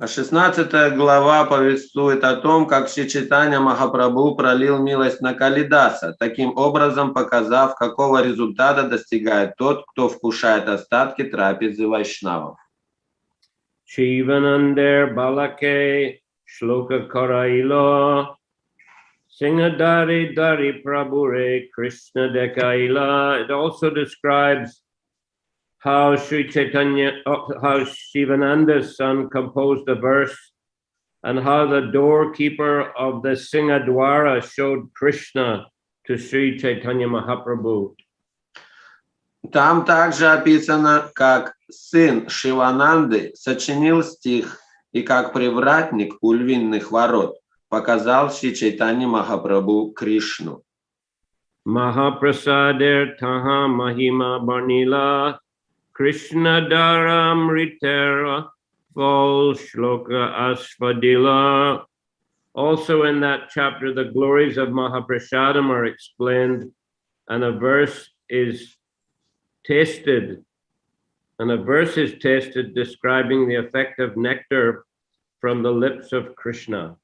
16 глава повествует о том, как Шри Чайтанья Махапрабху пролил милость на Калидаса, таким образом показав, какого результата достигает тот, кто вкушает остатки трапезы вайшнавов. Shivanandar Balake Shloka Karailo Singadari Dari Prabhure Krishna Dekaila. It also describes how Sri Chaitanya, how Shivananda's son composed a verse, and how the doorkeeper of the Singadwara showed Krishna to Sri Chaitanya Mahaprabhu. Там также описано, как сын Шивананды сочинил стих, и как привратник у львиных ворот показал Шри Чайтанье Махапрабху Кришну. Mahaprasader Taha Mahima Barnila Krishna Daram Ritera Vol Shloka Asfadila. Also in that chapter, the glories of Mahaprasadam are explained, and a verse is tasted, describing the effect of nectar from the lips of Krishna.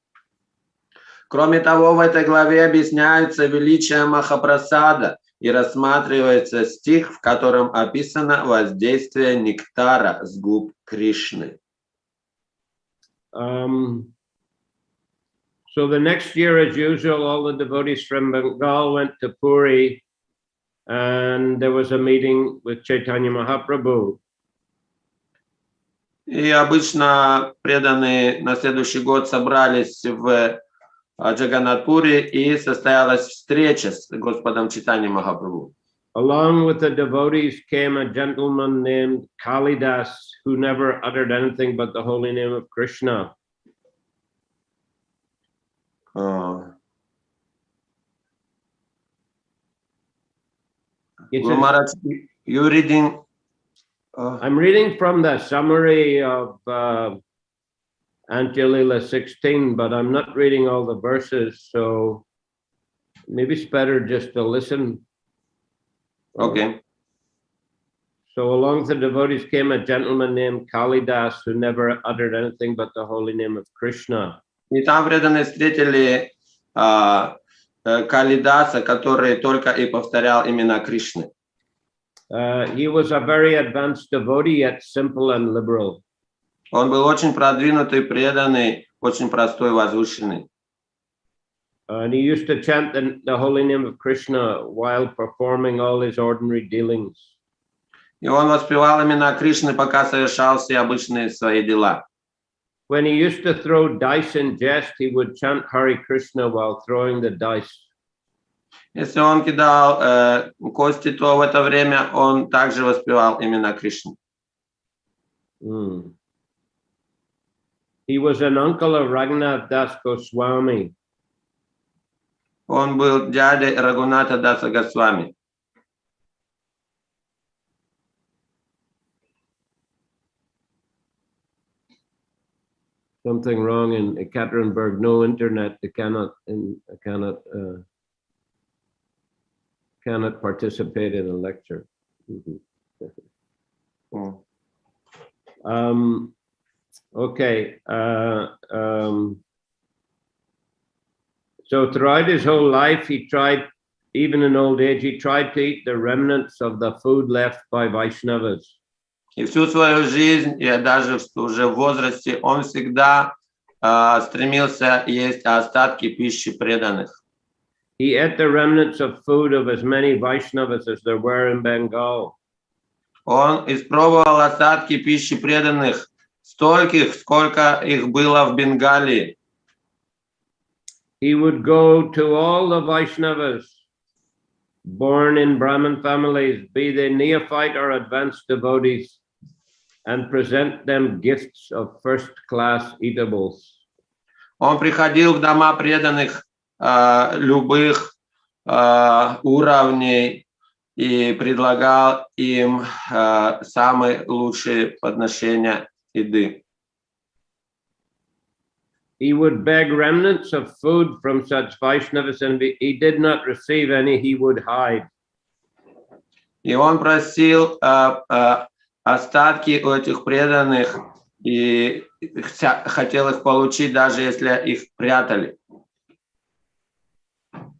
Кроме того, в этой главе объясняется величие Махапрасада и рассматривается стих, в котором описано воздействие нектара с губ Кришны. So the next year, as usual, all the devotees from Bengal went to Puri, and there was a meeting with Chaitanya Mahaprabhu. И обычно преданные на следующий год собрались в Джаганнатпуре, и состоялась встреча с Господом Чайтаньей Махапрабху. Along with the devotees came a gentleman named Kalidas, who never uttered anything but the holy name of Krishna. You're reading? I'm reading from the summary of Antья-лила 16, but I'm not reading all the verses, so maybe it's better just to listen. Okay. So along with the devotees came a gentleman named Kalidas, who never uttered anything but the holy name of Krishna. И там преданные встретили Калидаса, который только и повторял имена Кришны. He was a very advanced devotee, yet simple and liberal. Он был очень продвинутый, преданный, очень простой, возвышенный. And he used to chant the holy name of Krishna while performing all his ordinary dealings. И он воспевал имена Кришны, пока совершал все обычные свои дела. When he used to throw dice in jest, he would chant Hare Krishna while throwing the dice. Если он кидал кости, то в это время он также воспевал имена Кришны. He was an uncle of Raghunath Das Goswami. Он был дядей Рагуната Даса Госвами. Something wrong in Ekaterinburg. No internet. They cannot participate in a lecture. Okay. So throughout his whole life, he tried, even in old age, he tried to eat the remnants of the food left by Vaishnavas. И всю свою жизнь, и даже уже в возрасте, он всегда стремился есть остатки пищи преданных. He ate the remnants of food of as many Vaishnavas as there were in Bengal. Он испробовал остатки пищи преданных, стольких, сколько их было в Бенгалии. He would go to all the Vaishnavas born in Brahmin families, be they neophyte or advanced devotees, and present them gifts of first-class eatables. Он приходил в дома преданных любых уровней и предлагал им самые лучшие подношения еды. He would beg remnants of food from such Vaishnavas, and if he did not receive any, he would hide. И он просил остатки у этих преданных, и хотел их получить, даже если их прятали.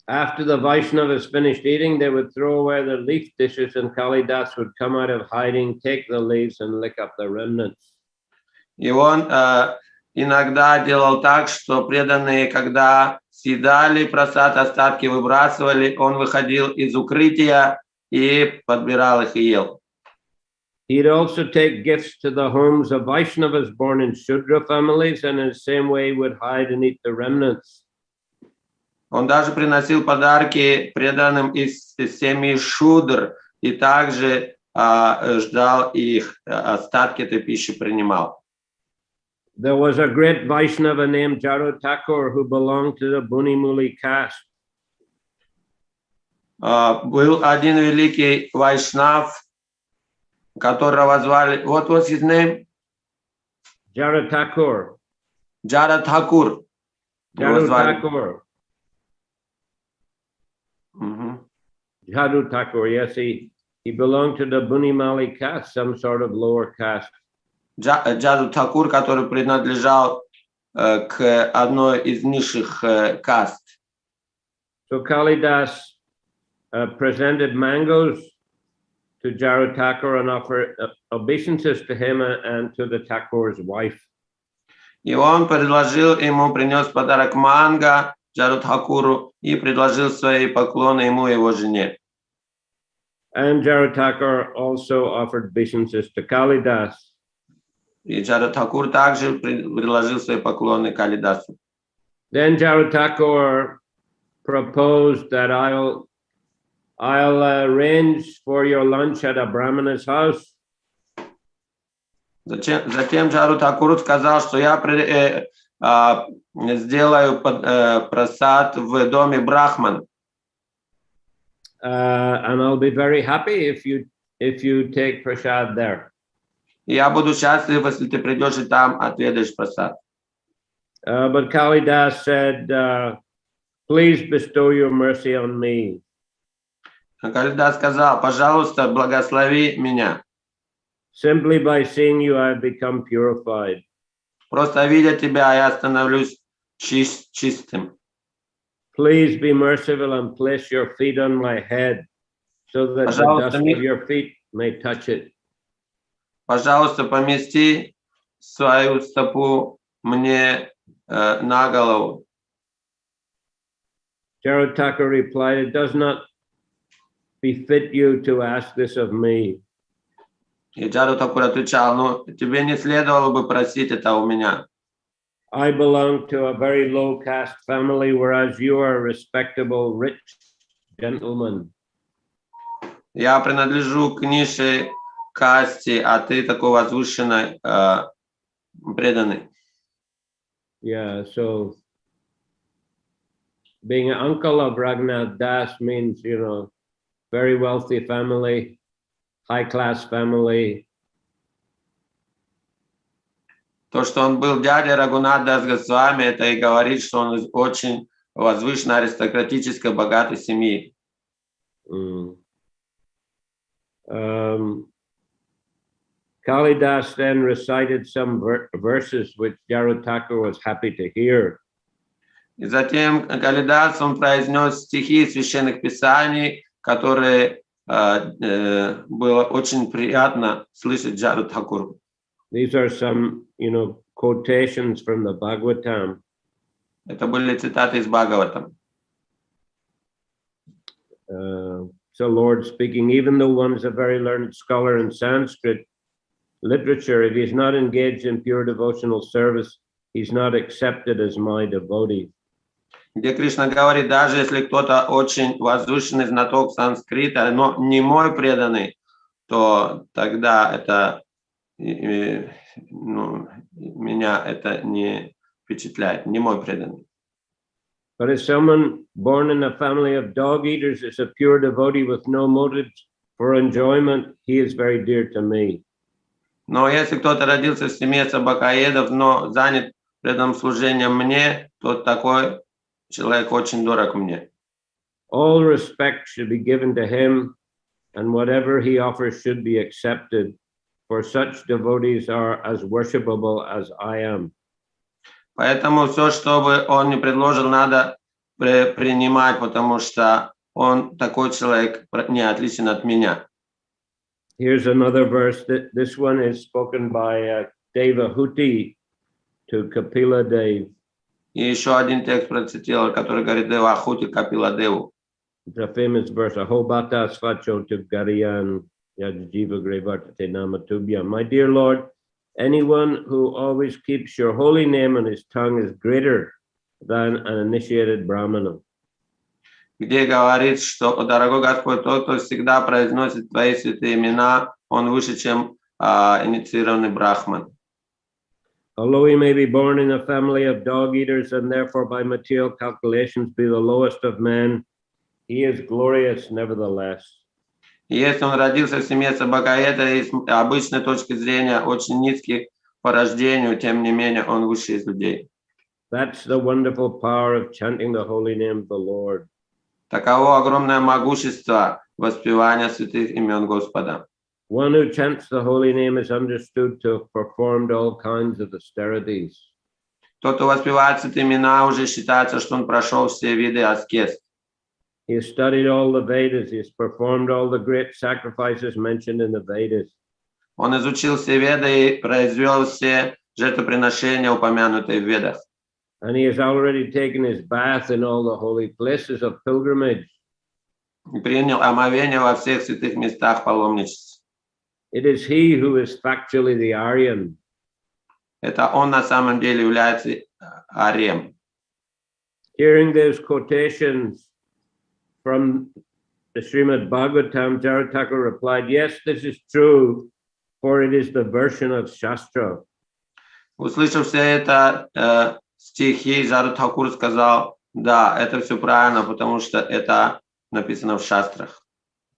After the Vaishnavas finished eating, they would throw away the leaf dishes, and Kalidas would come out of hiding, take the leaves, and lick up the remnants. И он иногда делал так, что преданные, когда съедали просад, остатки выбрасывали, он выходил из укрытия и подбирал их и ел. He'd also take gifts to the homes of Vaishnavas born in Shudra families, and in the same way would hide and eat the remnants. Он даже приносил подарки преданным из семьи Шудр и также ждал их, остатки этой пищи принимал. There was a great Vaishnava named Jaru Thakur who belonged to the Bunimuli caste. Был один великий вайшнав, которого звали, what was his name? Jaru Thakur. Джара Тхакур. Jaru Thakur. Mm-hmm. Jaru Thakur, yes, he belonged to the Bunimali caste, some sort of lower caste. Джаду Тхакур, который принадлежал к одной из низших каст. So Kalidas presented mangoes to Jaru Thakur and offered obeisances to him and to the Thakur's wife. И он принес подарок манго Джару Тхакуру и предложил свои поклоны ему и его жене. And Jaru Thakur also offered obeisances to Kalidas. И Джару Тхакур также предложил свои поклоны Калидасу. Then Jaru Thakur proposed that I'll arrange for your lunch at a Brahmana's house. Затем Джару Тхакур сказал, что я сделаю просад в доме Брахман. And I'll be very happy if you take prasad there. Я буду счастлив, если ты придешь и там отведаешь просад. But Kalidas said, please bestow your mercy on me. Калидас сказал, пожалуйста, благослови меня. Simply by seeing you, I've become purified. Просто видя тебя, я становлюсь чистым. Please be merciful and place your feet on my head, so that the dust of your feet may touch it. Пожалуйста, помести свою стопу мне на голову. Jaru Thakur replied, it does not befit you to ask this of me. И Джару Тхакур отвечал, тебе не следовало бы просить это у меня. I belong to a very low caste family, whereas you are a respectable, rich gentleman. Я принадлежу к низшей касте, а ты такой возвышенный, преданный. Yeah, so being an uncle of Raghunath Das means, very wealthy family, high class family. То, что он был дядей Рагунат Дас Госвами, это и говорит, что он из очень возвышенной аристократической богатой семьи. Kalidas then recited some verses which Jaru Thakur was happy to hear. И затем Калидас, он произнес стихи священных писаний, которые было очень приятно слышать Джару Тхакуру. These are some, quotations from the Bhagavatam. Это были цитаты из Бхагаватам. So Lord speaking, even though one is a very learned scholar in Sanskrit literature, if he's not engaged in pure devotional service, he's not accepted as my devotee. Где Кришна говорит, даже если кто-то очень возвышенный знаток санскрита, но не мой преданный, то тогда это меня это не впечатляет, не мой преданный. But if someone born in a family of dog eaters is a pure devotee with no motives for enjoyment, he is very dear to me. Но если кто-то родился в семье собакоедов, но занят преданным служением мне, то такой человек очень дорог мне. All respect should be given to him, and whatever he offers should be accepted, for such devotees are as worshipable as I am. Поэтому все, что бы он ни предложил, надо принимать, потому что он такой человек, не отличен от меня. Here's another verse. This one is spoken by Devahuti to Kapila Dev. И еще один текст процитировал, который говорит Девахути Капила Деву. It's a famous verse. Ahobata svacho to Gariyan Yajjiva Grevartate Namatubhya. My dear Lord, anyone who always keeps your holy name on his tongue is greater than an initiated Brahmana. Где говорит, что, дорогой Господь, тот, кто всегда произносит твои святые имена, он выше, чем инициированный брахман. Although he may be born in a family of dog eaters and therefore by material calculations be the lowest of men, he is glorious nevertheless. Если он родился в семье собакоеда и с обычной точки зрения очень низкий по рождению, тем не менее он выше из людей. That's the wonderful power of chanting the holy name of the Lord. Таково огромное могущество воспевания святых имен Господа. One who chants the holy name is understood to have performed all kinds of austerities. Тот, кто воспевает святые имена, уже считается, что он прошел все виды аскез. He has studied all the Vedas. He has performed all the great sacrifices mentioned in the Vedas. Он изучил все веды и произвел все жертвоприношения, упомянутые в ведах. And he has already taken his bath in all the holy places of pilgrimage. И принял омовение во всех святых местах паломничества. It is he who is factually the Aryan. Это он на самом деле является арием. Hearing those quotations from the Srimad Bhagavatam, Jarataka replied, yes, this is true, for it is the version of Shastra. Услышав все это стихи, Джаратхакур сказал, да, это все правильно, потому что это написано в шастрах.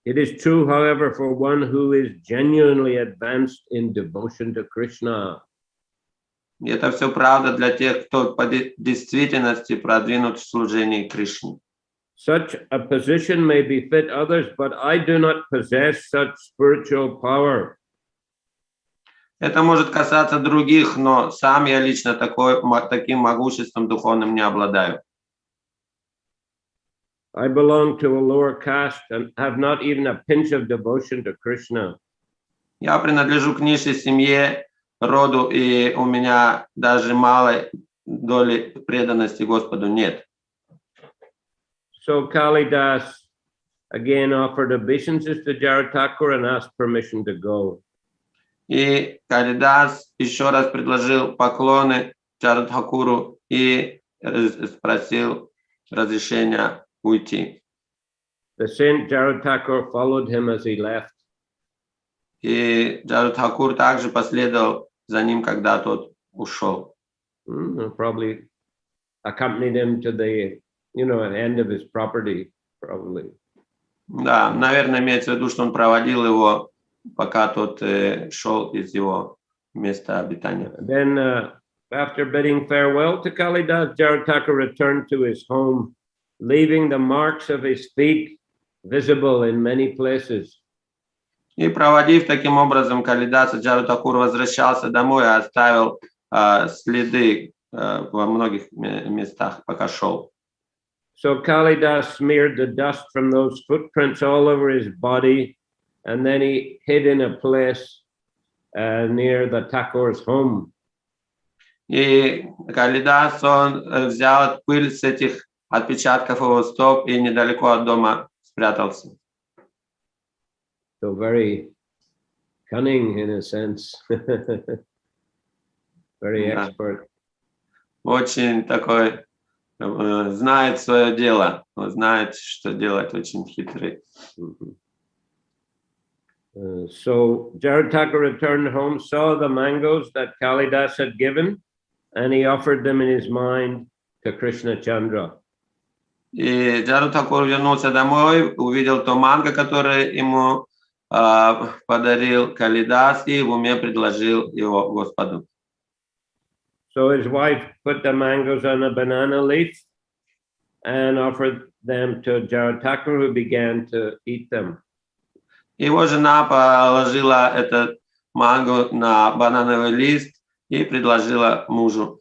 It is true, however, for one who is genuinely advanced in devotion to Krishna. И это все правда для тех, кто по действительности продвинут в служении Кришне. Such a position may befit others, but I do not possess such spiritual power. Это может касаться других, но сам я лично таким могуществом духовным не обладаю. I belong to a lower caste and have not even a pinch of devotion to Krishna. Я принадлежу к низшей семье, роду, и у меня даже малой доли преданности Господу нет. So Kalidas again offered obeisances to Jarathakur and asked permission to go. И Калидас еще раз предложил поклоны Джаратхакуру и спросил разрешения уйти. The saint Jarathakur followed him as he left. И Джаратхакур также последовал за ним, когда тот ушел. Probably accompanied him to the, end of his property, probably. Да, наверное, имеется в виду, что он проводил его, пока тот шел из его места обитания. Then, after bidding farewell to Kalidas, Jarathakur returned to his home, leaving the marks of his feet visible in many places. И проводив таким образом Калидаса, Джаратхакур возвращался домой и оставил следы во многих местах, пока шел. So Kalidas smeared the dust from those footprints all over his body, and then he hid in a place near the Thakur's home. И Калидас, он взял пыль с этих отпечатков его стоп и недалеко от дома спрятался. So very cunning in a sense, very expert. Очень такой, знает свое дело, знает, что делать, очень хитрый. So Jarathakur returned home, saw the mangoes that Kalidas had given, and he offered them in his mind to Krishna Chandra. И Джаратхакур вернулся домой, увидел то манго, которое ему подарил Калидас, и в уме предложил его Господу. So his wife put the mangoes on a banana leaf and offered them to Jarathakur, who began to eat them. Его жена положила этот мангу на банановый лист и предложила мужу.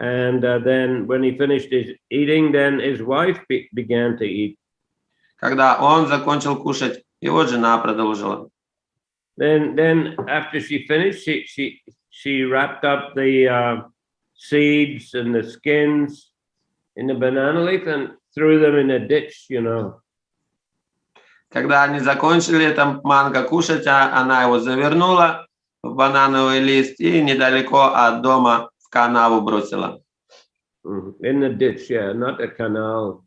And then when he finished his eating, then his wife began to eat. Когда он закончил кушать, его жена продолжила. Then after she finished, she wrapped up the seeds and the skins in the banana leaf and threw them in a ditch, you know. Когда они закончили это манго кушать, она его завернула в банановый лист и недалеко от дома в канаву бросила. In the ditch, yeah, not a canal.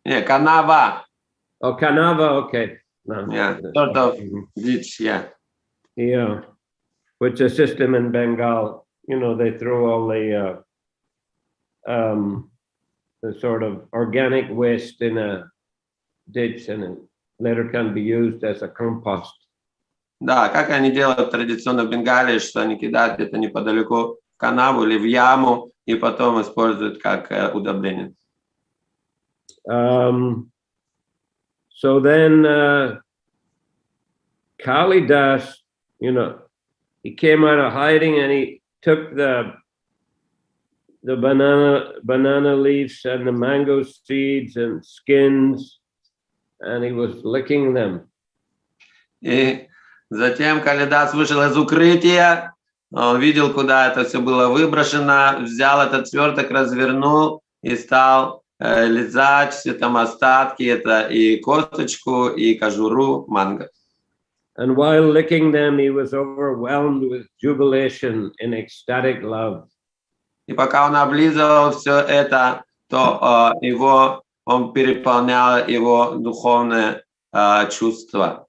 Не, канава. Oh, canava, okay. No. Yeah, sort of ditch, yeah. Yeah, which is a system in Bengal. You know, they throw all the sort of organic waste in a ditch and it later can be used as a compost. Да, как они делают традиционно в Бенгалии, что они кидают где-то неподалеку в канаву или в яму и потом используют как удобрение. So then Kalidas, you know, he came out of hiding and he took the banana leaves and the mango seeds and skins and he was licking them. И затем Калидас вышел из укрытия, он видел, куда это все было выброшено, взял этот сверток, развернул и стал лизать все там остатки, это и косточку, и кожуру манго. And while licking them, he was overwhelmed with jubilation in ecstatic love. И пока он облизывал все это, то он переполнял его духовное чувство.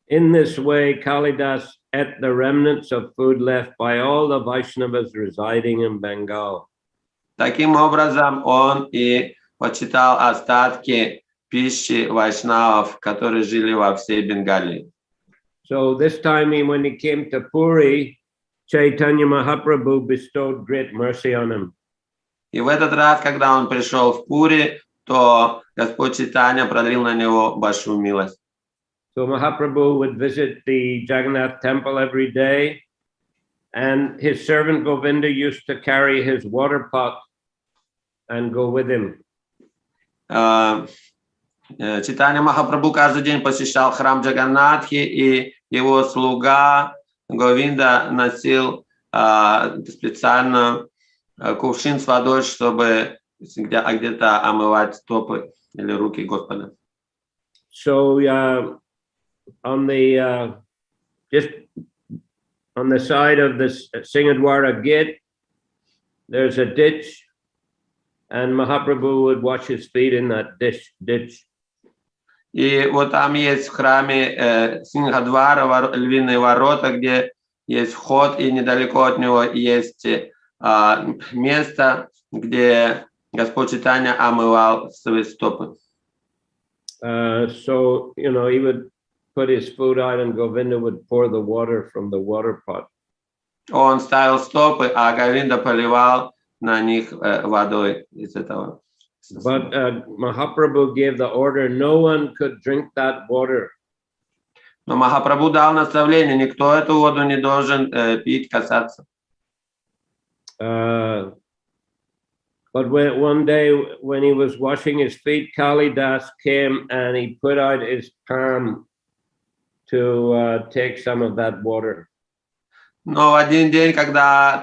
In this way, Kalidas ate the remnants of food left by all the Vaishnavas residing in Bengal. Таким образом, он и почитал остатки пищи вайшнавов, которые жили во всей Бенгалии. So this time, when he came to Puri, Chaitanya Mahaprabhu bestowed great mercy on him. И в этот раз, когда он пришел в Пури, то Господь Чайтанья продлил на него большую милость. So Mahaprabhu would visit the Jagannath temple every day, and his servant Govinda used to carry his water pot and go with him. Чайтанья Махапрабху каждый день посещал храм Джаганнатхи, и его слуга Говинда носил специально кувшин с водой, чтобы где-то омывать стопы или руки Господа. So on the just on the side of the Singadwara gate, there's a ditch, and Mahaprabhu would wash his feet in that ditch. И вот там есть в храме Сингхадвара, львиные ворота, где есть вход, и недалеко от него есть место, где Господь Чайтанья омывал свои стопы. So, you know, he would put his foot out and Govinda would pour the water from the water pot. Он ставил стопы, а Говинда поливал на них водой из этого. But Mahaprabhu gave the order, no one could drink that water. Но Махапрабху дал наставление, никто эту воду не должен пить, касаться. But one day when he was washing his feet, Kalidas came and he put out his palm to take some of that water. Но в один день, когда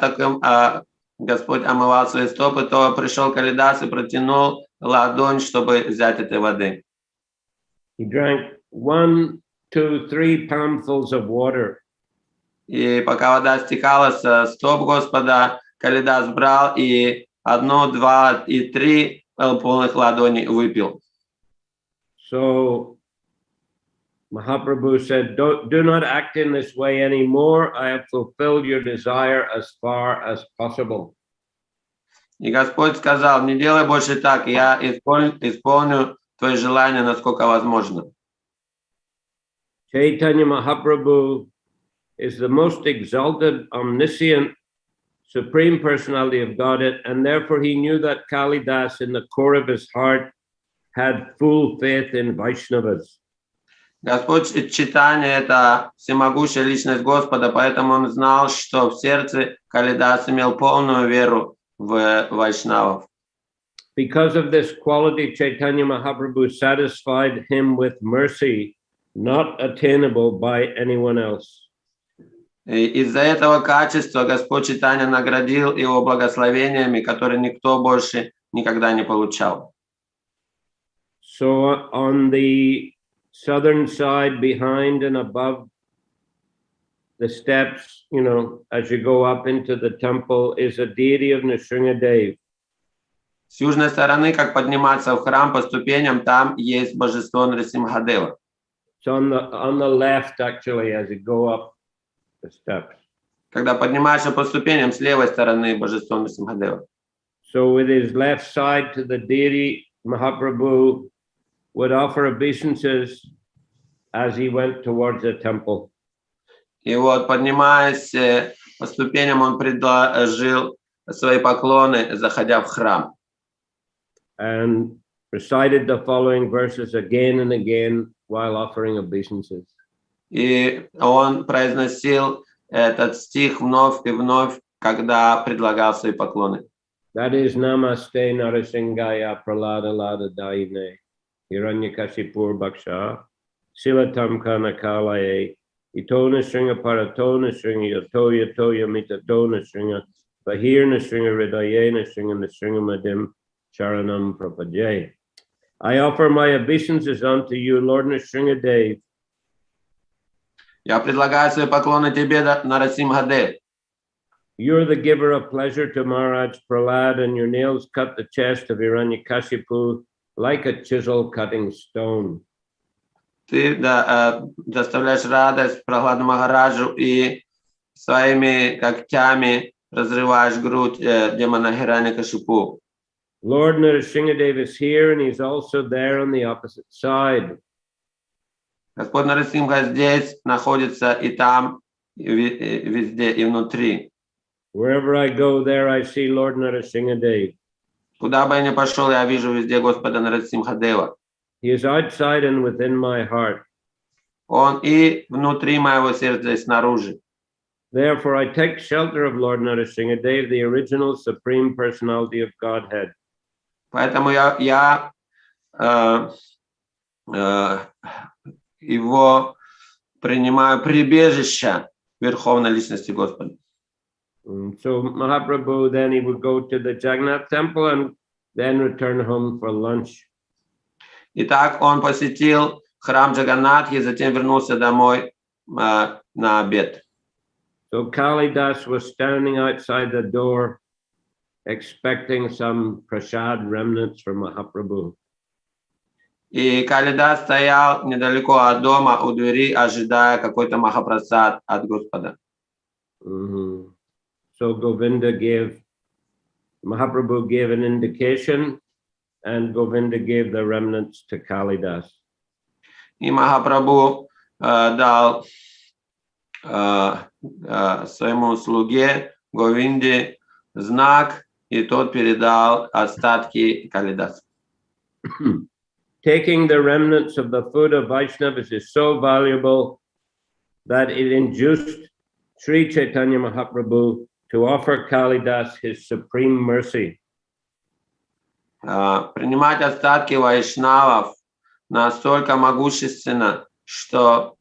Господь омывал свои стопы, то пришел Калидас и протянул ладонь, чтобы взять этой воды. He drank 1, 2, 3 palmfuls of water. И пока вода стекала со стоп Господа, Калидас брал и 1, 2 и 3 полных ладоней выпил. So Mahaprabhu said, do not act in this way anymore. I have fulfilled your desire as far as possible. И Господь сказал, не делай больше так, я исполню твои желания, насколько возможно. Chaitanya Mahaprabhu is the most exalted, omniscient, supreme personality of Godhead, and therefore he knew that Kalidas in the core of his heart had full faith in Vaishnavas. Господь Чайтанья – это всемогущая личность Господа, поэтому он знал, что в сердце Калидас имел полную веру в вайшнавов. Because of this quality, Chaitanya Mahaprabhu satisfied him with mercy, not attainable by anyone else. И из-за этого качества Господь Чайтанья наградил его благословениями, которые никто больше никогда не получал. So on the southern side, behind and above the steps, as you go up into the temple, is a deity of Nrsimhadev. С южной стороны, как подниматься в храм по ступеням, там есть божество Нрсимхадева. So on the left, actually, as you go up the steps. Когда поднимаешься по ступеням, с левой стороны божество Нрсимхадева. So with his left side to the deity, Mahaprabhu would offer obeisances as he went towards the temple. И вот, поднимаясь по ступеням, он предложил свои поклоны, заходя в храм. And recited the following verses again and again while offering obeisances. И он произносил этот стих вновь и вновь, когда предлагал свои поклоны. That is Namaste Narasingaya Pralada Lada Daine Hiranyakashipur Bhaksha Silatam Kanakalaye Itona Stringa Paratona Stringa Yatoya Toya Mitatona Stringa Bahirna Stringa Ridayena Stringa Stringa Madim Charanam Prabhajay. I offer my obeisances unto you, Lord Nrsimhadev. Я предлагаю свои поклоны тебе, Нарасимхадев. You're the giver of pleasure to Maharaj Prahlad, and your nails cut the chest of Hiranyakashipu like a chisel cutting stone. Ты доставляешь радость Прахладу Махараджу и своими когтями разрываешь грудь демона Хираньякашипу. Lord Nrsimhadev is here, and he's also there on the opposite side. Господь Нарасимха здесь находится и там, и везде, и внутри. Wherever I go, there I see Lord Nrsimhadev. Куда бы я ни пошел, я вижу везде Господа Нарасимхадева. He is outside and within my heart. Он и внутри моего сердца, и снаружи. Therefore, I take shelter of Lord Nrsimhadev, the original Supreme Personality of Godhead. Поэтому я его принимаю прибежище Верховной Личности Господа. So Mahaprabhu, then he would go to the Jagannath temple and then return home for lunch. Итак, он посетил храм Джаганнатхи, затем вернулся домой на обед. So Kalidas was standing outside the door, expecting some prasad remnants from Mahaprabhu. И Калидас стоял недалеко от дома, у двери, ожидая какой-то махапрасад от Господа. So Mahaprabhu gave an indication, and Govinda gave the remnants to Kalidas. И Махапрабху дал своему слуге Говинде знак, и тот передал остатки Калидасу. Taking the remnants of the food of Vaishnavas is so valuable that it induced Sri Chaitanya Mahaprabhu to offer Kalidas his supreme mercy. Принимать остатки вайшнавов настолько могущественно, что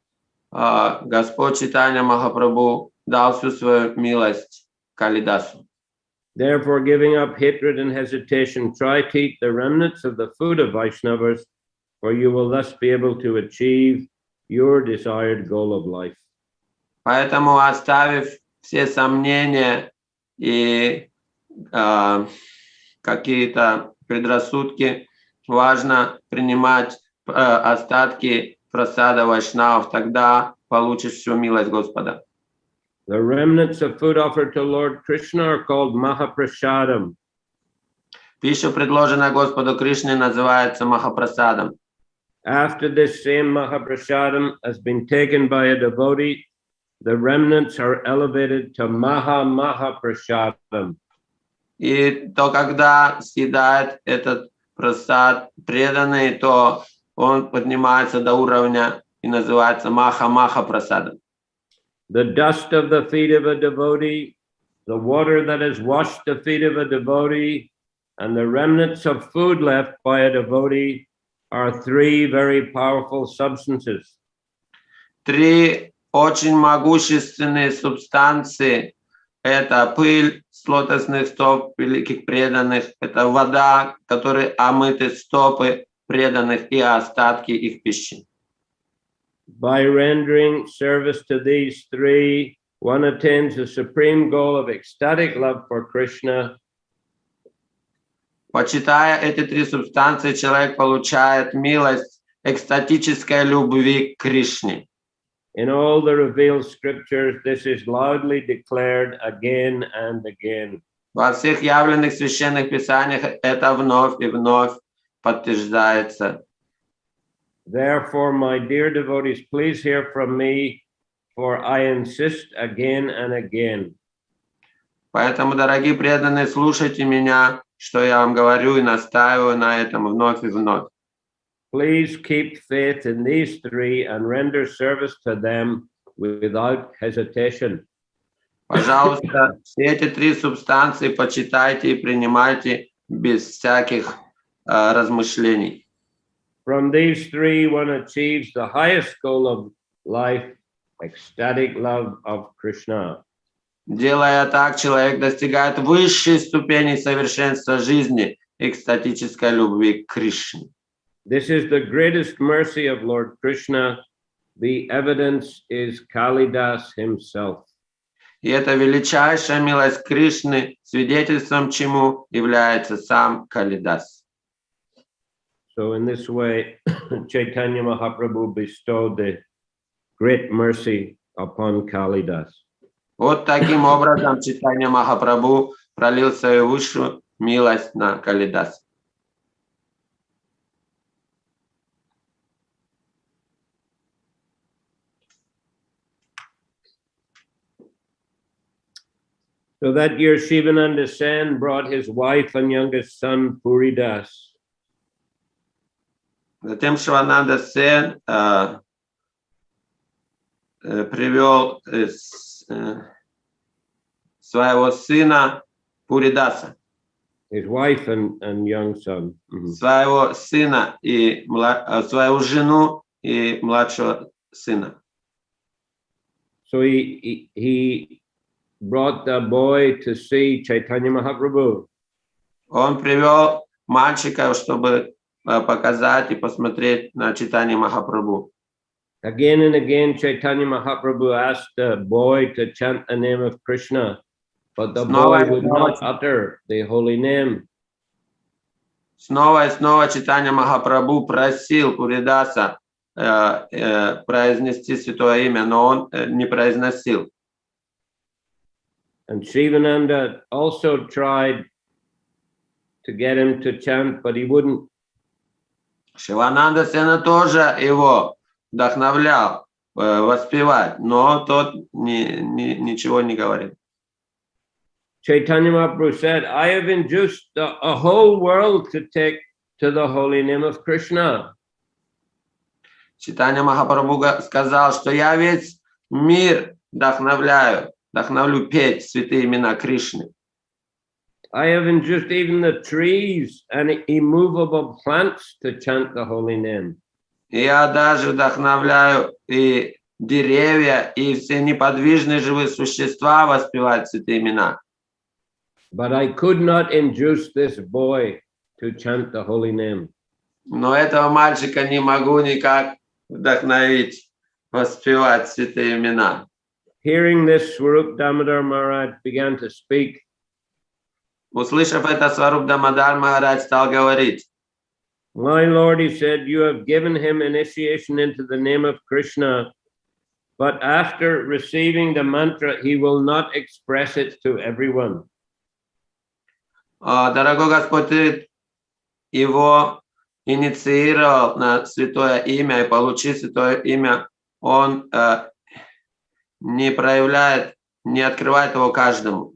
Господь Чайтанья Махапрабху дал всю свою милость Калидасу. Therefore, giving up hatred and hesitation, try to eat the remnants of the food of Vaishnavas, for you will thus be able to achieve your desired goal of life. Поэтому, оставив все сомнения и какие-то предрассудки, важно принимать остатки прасада вайшнавов, тогда получишь всю милость Господа. The remnants of food offered to Lord Krishna are called Mahaprasadam. Пища, предложенная Господу Кришне, называется Махапрасадом. After this same Mahaprasadam has been taken by a devotee, the remnants are elevated to Mahaprasadam. И то, когда съедает этот прасад преданный, то он поднимается до уровня и называется Маха-Маха Прасадом. The dust of the feet of a devotee, the water that has washed the feet of a devotee, and the remnants of food left by a devotee are three very powerful substances. Три очень могущественные субстанции – это пыль с лотосных стоп великих преданных, это вода, которой омыты стопы преданных и остатки их пищи. By rendering service to these three, one attains the supreme goal of ecstatic love for Krishna. Почитая эти три субстанции, человек получает милость экстатической любви к Кришне. In all the revealed scriptures, this is loudly declared again and again. Во всех явленных священных писаниях это вновь и вновь подтверждается. Therefore, my dear devotees, please hear from me, for I insist again and again. Поэтому, дорогие преданные, слушайте меня, что я вам говорю, и настаиваю на этом вновь и вновь. Please keep faith in these three and render service to them without hesitation. Пожалуйста, все эти три субстанции почитайте и принимайте без всяких размышлений. From these three, one achieves the highest goal of life, ecstatic love of Krishna. Делая так, человек достигает высшей ступени совершенства жизни, экстатической любви к Кришне. This is the greatest mercy of Lord Krishna. The evidence is Kalidas himself. И это величайшая милость Кришны, свидетельством чему является сам Калидас. So in this way, Chaitanya Mahaprabhu bestowed the great mercy upon Kalidas. Вот таким образом Чайтанья Махапрабху пролил свою высшую милость на Калидас. So that year, Shivananda Sen brought his wife and youngest son, Puridas. Затем Шивананда Сен привел своего сына Пуридаса. His wife and young son. Своего сына и свою жену и младшего сына. So he brought the boy to see Chaitanya Mahaprabhu. Он привел мальчика, чтобы показать и посмотреть на Чайтанью Махапрабху. Again and again, Chaitanya Mahaprabhu asked the boy to chant the name of Krishna, but the boy would not utter the holy name. Снова и снова Чайтанья Махапрабху просил Пуридаса произнести святое имя, но он не произносил. And Shivananda also tried to get him to chant, but he wouldn't. Шивананда Сена тоже его вдохновлял воспевать, но тот ничего не говорит. Chaitanya Mahaprabhu said, I have induced a whole world to take to the holy name of Krishna. Чайтанья Махапрабху сказал, что я весь мир вдохновлю петь святые имена Кришны. I have induced even the trees and immovable plants to chant the holy name. Я даже вдохновляю и деревья, и все неподвижные живые существа воспевать святые имена. But I could not induce this boy to chant the holy name. Но этого мальчика не могу никак вдохновить воспевать святые имена. Hearing this, Swarup Damodar Maharaj began to speak. Услышав это, Сваруб Дамодар Махарадж стал говорить. My Lord, he said, you have given him initiation into the name of Krishna, but after receiving the mantra, he will not express it to everyone. Дорогой Господь, ты его инициировал на святое имя, и получив святое имя, он не проявляет, не открывает его каждому.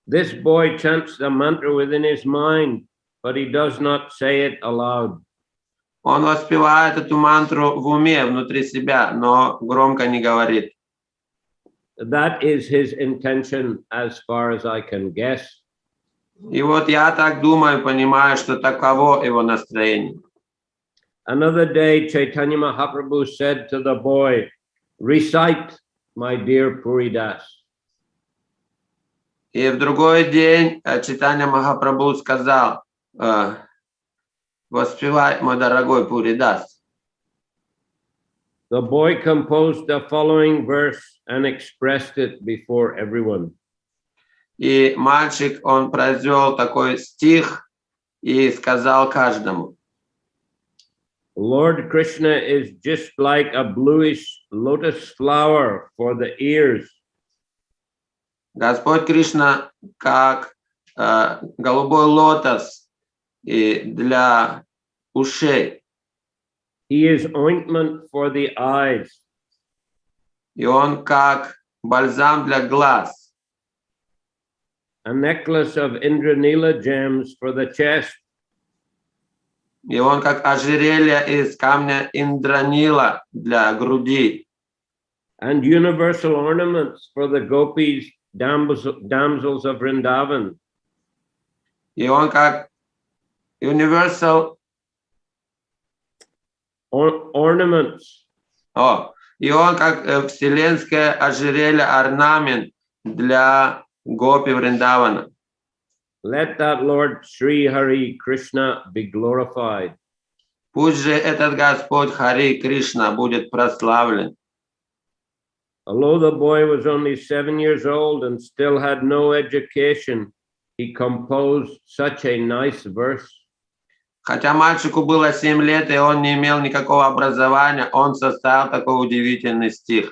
This boy chants the mantra within his mind, but he does not say it aloud. Он воспевает эту мантру в уме, внутри себя, но громко не говорит. That is his intention as far as I can guess. И вот я так думаю, понимаю, что таково его настроение. Another day, Chaitanya Mahaprabhu said to the boy, recite, my dear Puridas. И в другой день Чайтанья Махапрабху сказал, воспевай, мой дорогой Пуридас. The boy composed the following verse and expressed it before everyone. И мальчик, он произвел такой стих и сказал каждому. Lord Krishna is just like a bluish lotus flower for the ears. Господь Кришна как голубой лотос для ушей. He is ointment for the eyes. И он как бальзам для глаз. A necklace of Indranila gems for the chest. И он как ожерелье из камня Индранила для груди. And universal ornaments for the gopis, damsels of Vrindavan. И он как universal ornaments. И он как вселенское ожерелье, орнамент для гопи Вриндавана. Let that Lord Sri Hari Krishna be glorified. Пусть же этот Господь Харе Кришна будет прославлен. Although the boy was only 7 years old and still had no education, he composed such a nice verse. Хотя мальчику было 7 лет, и он не имел никакого образования, он составил такой удивительный стих.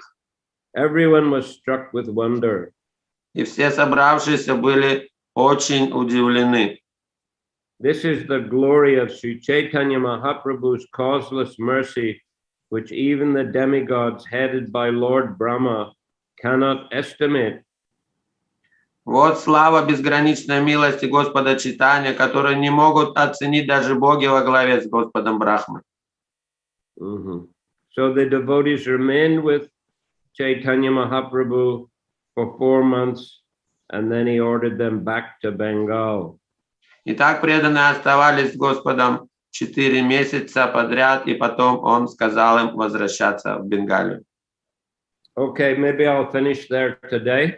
Everyone was struck with wonder. И все собравшиеся были очень удивлены. This is the glory of Sri Chaitanya Mahaprabhu's causeless mercy, which even the demigods headed by Lord Brahma cannot estimate. Вот слава безграничной милости Господа Чайтаньи, которую не могут оценить даже боги во главе с Господом Брахмой. So the devotees remained with Chaitanya Mahaprabhu for 4 months, and then he ordered them back to Bengal. И так преданные оставались с Господом 4 месяца подряд, и потом он сказал им возвращаться в Бенгалию. Okay, maybe I'll finish there today.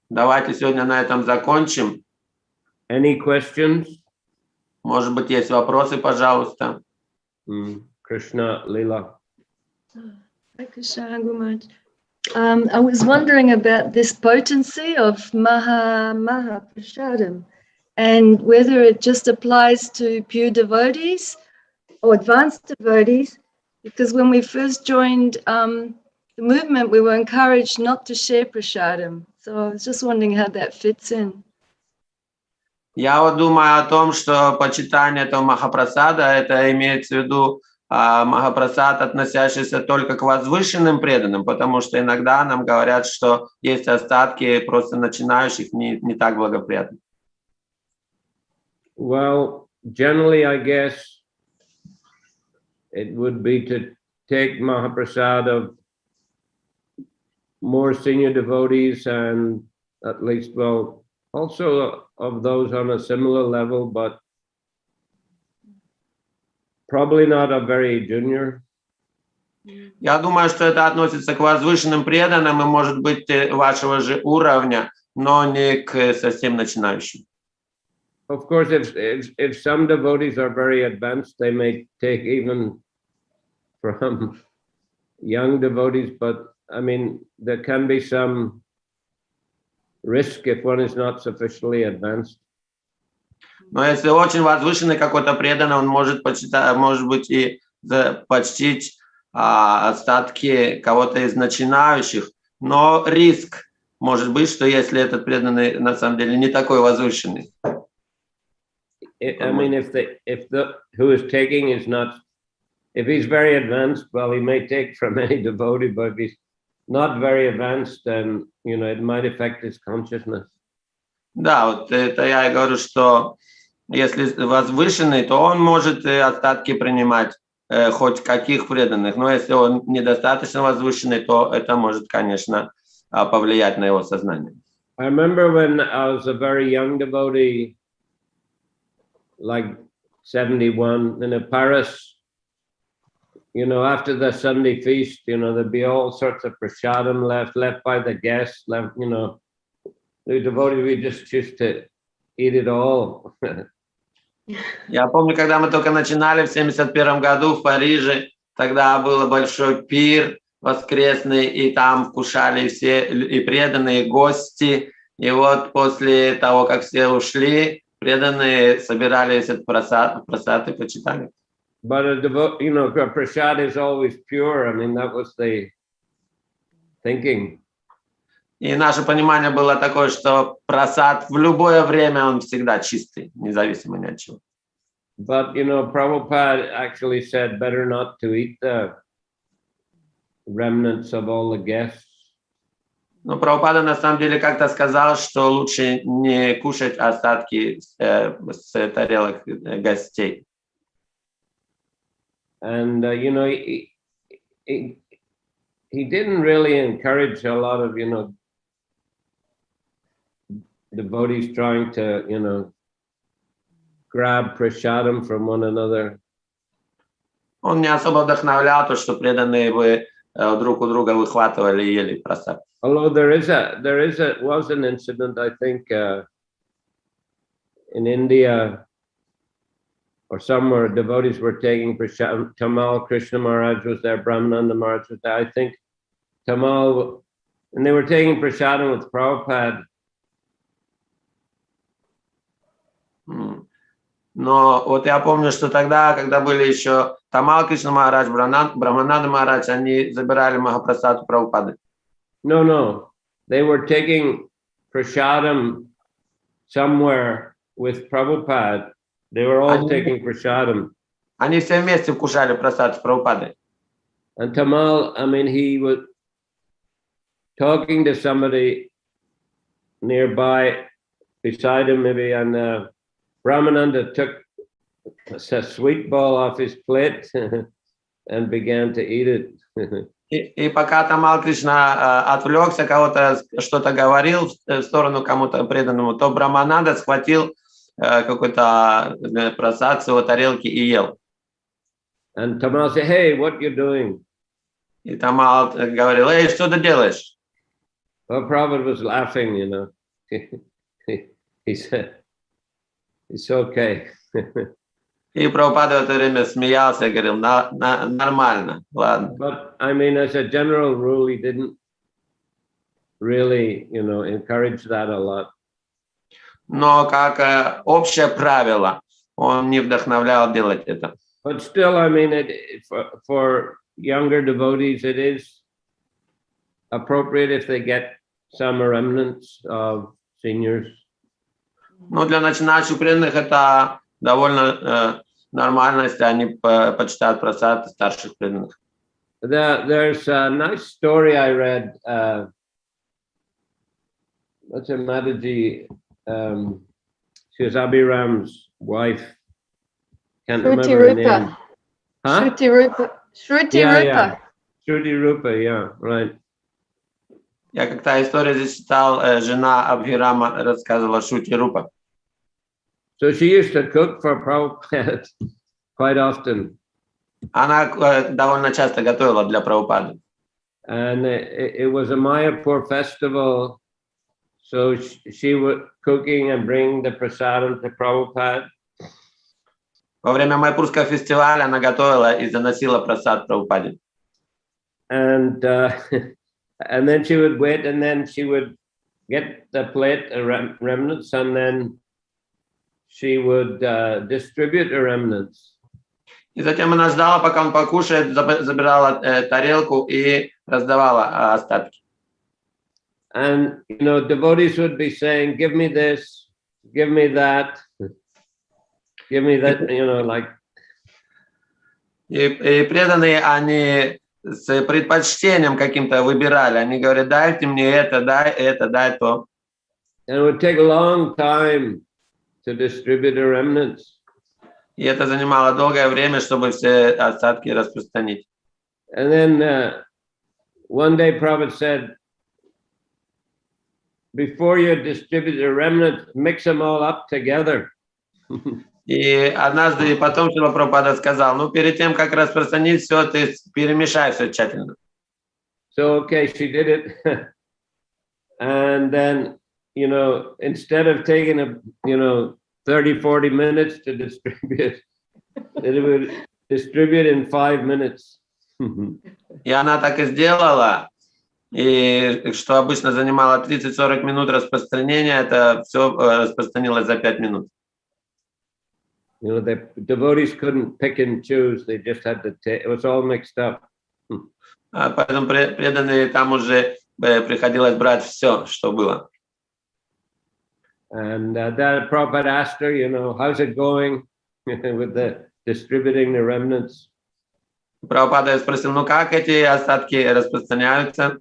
Давайте сегодня на этом закончим. Any questions? Может быть, есть вопросы, пожалуйста. Krishna Lila. Hare Krishna, Gurmat. I was wondering about this potency of Maha Prasadam and whether it just applies to pure devotees or advanced devotees, because when we first joined the movement, we were encouraged not to share prasadam. So I was just wondering how that fits in. Я вот думаю о том, что почитание этого Махапрасада, это имеется в виду Махапрасад, относящийся только к возвышенным преданным, потому что иногда нам говорят, что есть остатки просто начинающих не так благоприятных. Well, generally, I guess it would be to take Mahaprasad of more senior devotees and at least, well, also of those on a similar level, but probably not a very junior. Я думаю, что это относится к возвышенным преданным и, может быть, вашего же уровня, но не к совсем начинающим. Of course, if some devotees are very advanced, they may take even from young devotees, but I mean, there can be some risk if one is not sufficiently advanced. Но если очень возвышенный какой-то преданный, он может быть и почтить остатки кого-то из начинающих, но риск может быть, что если этот преданный на самом деле не такой возвышенный. I mean, if the who is taking is not, if he's very advanced, well, he may take from any devotee, but if he's not very advanced, then, you know, it might affect his consciousness. Да, вот это я и говорю, что если возвышенный, то он может остатки принимать хоть каких преданных. Но если он недостаточно возвышенный, то это может, конечно, повлиять на его сознание. I remember when I was a very young devotee, like 71, in Paris, you know, after the Sunday feast, you know, there'd be all sorts of prasadam left by the guests, left, you know, the devotees, we just used to eat it all. Я помню, когда мы только начинали в 71 году в Париже, тогда был большой пир воскресный, и там вкушали все и преданные, и гости. И вот после того, как все ушли, преданные собирали этот прасад и почитали. But you know, prasad is always pure. I mean, that was the thinking. И наше понимание было такое, что прасад в любое время он всегда чистый, независимо ни от чего. But you know, Prabhupada actually said better not to eat the remnants of all the guests. Но Прабхупада на самом деле как-то сказал, что лучше не кушать остатки с тарелок гостей. And you know, he didn't really encourage a lot of, you know, devotees trying to, you know, grab prasadam from one another. Он не особо вдохновлял то, что преданные бы друг у друга выхватывали и ели прасад. Although was an incident, I think, in India or somewhere, devotees were taking prasadam. Tamal Krishna Maharaj was there, Brahmananda Maharaj was there. I think Tamal, and they were taking prasadam with Prabhupada. Но вот я помню, что тогда, когда были еще Тамал Кришна Махарадж, Брахмананда Махарадж, они забирали Махапрасад у Прабхупады. No. They were taking prasadam somewhere with Prabhupada. They were all taking prasadam. Они все вместе вкушали прасад с Прабхупадой. And Tamal, I mean, he was talking to somebody nearby beside him maybe, and Brahmananda took a sweet ball off his plate and began to eat it. И пока Тамал Кришна отвлекся, кого-то что-то говорил в сторону кому-то преданному, то Брахмананда схватил какой-то прасад с его тарелки и ел. And Tamal said, "Hey, what you doing?" И Тамал говорил: "Эй, что ты делаешь?" Well, Prabhupada was laughing, you know. He said, "It's okay." И Прабхупада в это время смеялся и говорил: нормально, ладно. But I mean, as a general rule, he didn't really, you know, encourage that a lot. Но как общее правило, он не вдохновлял делать это. But still, I mean, for younger devotees, it is appropriate if they get some remnants of seniors. Но для начинающих преданных это довольно нормально, если они почитают прасад старших преданных. There's a nice story I read. What's her Mataji? She was Abhiram's wife. Can't remember her name. Huh? Shruti Rupa. Yeah. Shruti Rupa, yeah, right. Я как-то историю здесь читал, жена Абхирама рассказывала Шрути Рупа. So she used to cook for Prabhupada quite often. Она довольно часто готовила для Прабхупады. And it was a Mayapur festival, so she was cooking and bringing the prasadam to Prabhupada. Во время Майпурского фестиваля она готовила и заносила прасад Прабхупаде. And then she would wait, and then she would get the plate remnants, and then she would distribute the remnants. И затем она ждала, пока он покушает, забирала тарелку и раздавала остатки. And you know, devotees would be saying, "Give me this, give me that, give me that," you know, like. И преданные, они с предпочтением каким-то выбирали. Они говорят: дайте мне это, дай то. And it would take a long time to distribute the remnants. И это занимало долгое время, чтобы все остатки распространить. And then one day Prabhupada said, before you distribute the remnants, mix them all up together. И однажды и потом Шрила Прабхупада сказал, ну перед тем, как распространить все, ты перемешай все тщательно. So, okay, she did it. And then, you know, instead of taking 30, 40 minutes to distribute, it would distribute in 5 minutes. И она так и сделала. И что обычно занимало 30-40 минут распространения, это все распространилось за 5 минут. You know, the devotees couldn't pick and choose. They just had to take, it was all mixed up. Поэтому преданные там уже приходилось брать все, что было. And that Prabhupada asked her, you know, how's it going with the distributing the remnants? Прабхупада спросил, ну как эти остатки распространяются?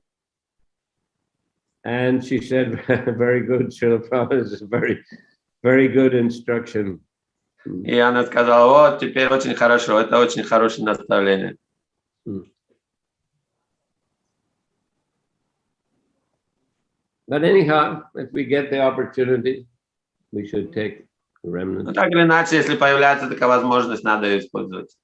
And she said, very good, Srila Prabhupada, this is very, very good instruction. И она сказала, вот, теперь очень хорошо, это очень хорошее наставление. But anyhow, if we get the opportunity, we should take the remnants. Ну, так или иначе, если появляется такая возможность, надо ее использовать.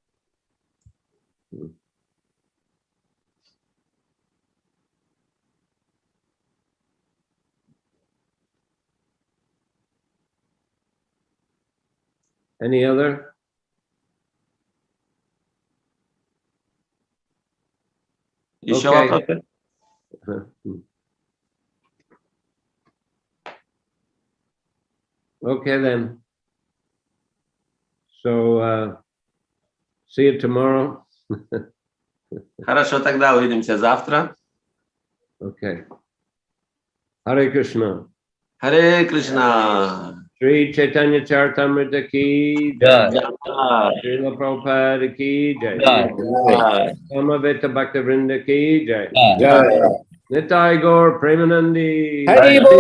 Any other? Еще Okay. вопросы? Okay then. So see you tomorrow. Хорошо, тогда увидимся завтра. Okay. Hare Krishna. Харе Кришна. Sri Chaitanya Charitamrita ki jai. Srila Prabhupada ki jai. Samaveta Bhaktavrinda ki jai. Nitai Gaur Premanandi. Haribo!